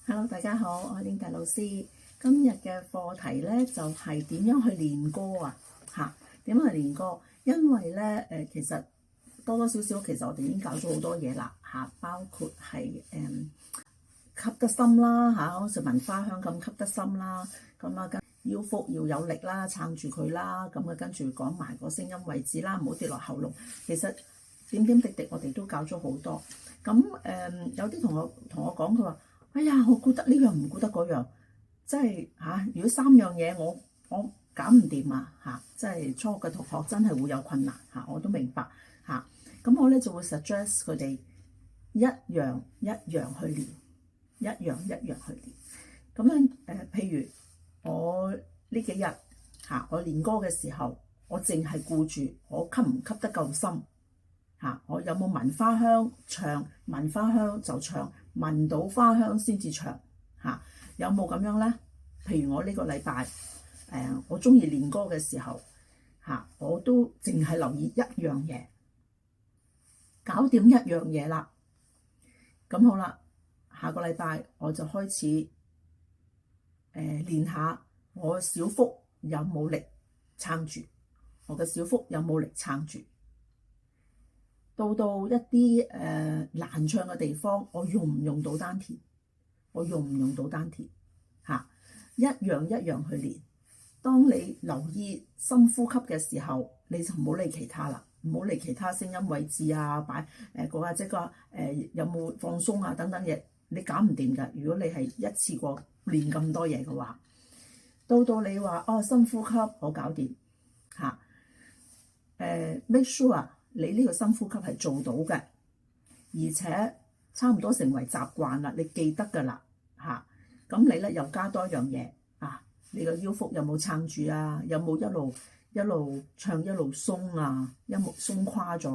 Hello，大家好，我係 Linda 老師。今日嘅課題咧就係點樣去練歌啊？點樣去練歌？因為咧其實多多少少其實我哋已經教咗好多嘢啦包括係吸得深啦好似聞花香咁吸得深啦，咁啊跟腰腹要有力啦，撐住佢啦，咁啊跟住講埋個聲音位置啦，唔好跌落喉嚨。其實點點滴滴我哋都教咗好多。咁有啲同我講，佢話：哎呀，我覺得呢樣唔覺得嗰樣，即係如果三樣嘢我搞唔掂即係初學嘅同學真係會有困難我都明白咁我咧就會 suggest 佢哋一樣一樣去練，一樣一樣去練。咁樣譬如我呢幾日我練歌嘅時候，我淨係顧住我吸唔吸得夠深我有冇聞花香唱，聞花香就唱，聞到花香先至唱有冇咁樣咧？譬如我呢個禮拜我中意練歌嘅時候我都淨係留意一樣嘢，搞掂一樣嘢啦。咁好啦，下個禮拜我就開始練下我小腹有冇力撐住，我嘅小腹有冇力撐住。到一啲難唱嘅地方，我用唔用到丹田？我用唔用到丹田？一樣一樣去練。當你留意深呼吸嘅時候，你就唔好理其他啦，唔好理其他聲音位置擺有冇放鬆等等嘢，你搞唔掂㗎。如果你係一次過練咁多嘢嘅話，到你話深呼吸我搞掂make sure 你呢個深呼吸係做到嘅，而且差唔多成為習慣啦，你記得㗎啦咁你咧又加多一樣嘢你個腰腹有冇撐住有冇一路唱一路鬆一路鬆垮咗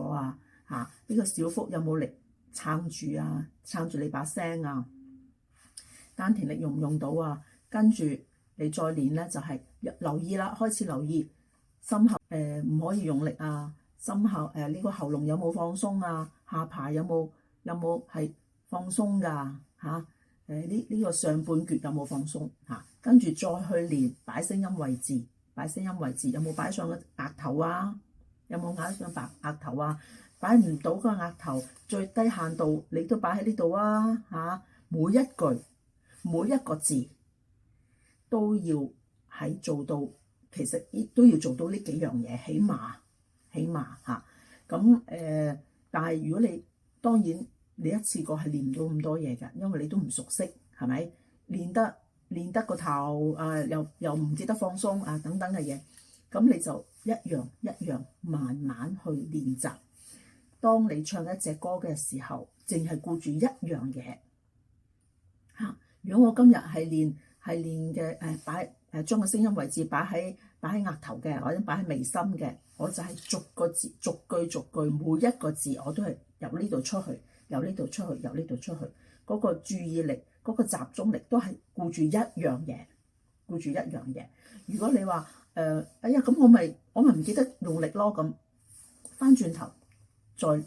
呢個小腹有冇力撐住撐住你把聲丹田力用唔用到跟住你再練咧就係留意啦，開始留意心口唔可以用力心口呢個喉嚨有冇放鬆下巴有冇係放鬆㗎呢個上半橛有冇放鬆跟住再去練擺聲音位置，有冇擺上個額頭有冇擺上額頭擺唔到個額頭，最低限度你都擺喺呢度每一句每一個字都要喺做到，其實都要做到呢幾樣嘢，起碼咁但係如果你當然你一次過係練唔到咁多嘢㗎，因為你都唔熟悉，係咪？練得個頭又唔記得放鬆等等嘅嘢，咁你就一樣一樣慢慢去練習。當你唱一隻歌嘅時候，淨係顧住一樣嘢如果我今日係練嘅將個聲音位置擺喺額頭嘅，或者擺喺眉心嘅，我就係逐個字逐句每一個字我都係由呢度出去，由呢度出去，由呢度出去，嗰個注意力嗰個集中力都係顧住一樣嘢，如果你話哎呀咁我咪唔記得用力咯，咁翻轉頭再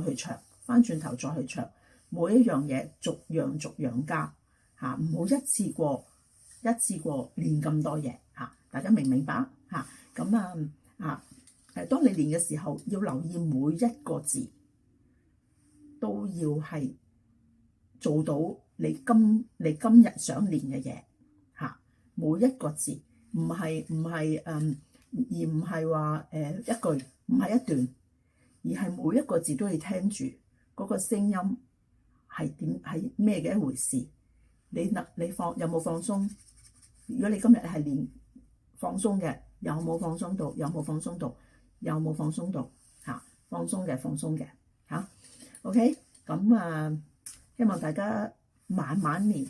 去唱，翻轉頭再去唱，每一樣嘢逐樣加唔好一次過練咁多嘢大家明唔明白咁當你練嘅時候要留意每一個字都要係做到你今日想練嘅嘢每一個字唔係話一句，唔係一段，而係每一個字都要聽住嗰個聲音係咩嘅一回事。你有冇放鬆？如果你今日係練放鬆嘅，有冇放鬆到？有冇放鬆到？有冇放鬆到？放鬆嘅OK。咁希望大家慢慢練，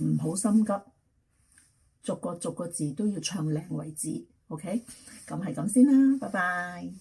唔好心急，逐個字都要唱靚為止。OK。咁係咁先啦，拜拜。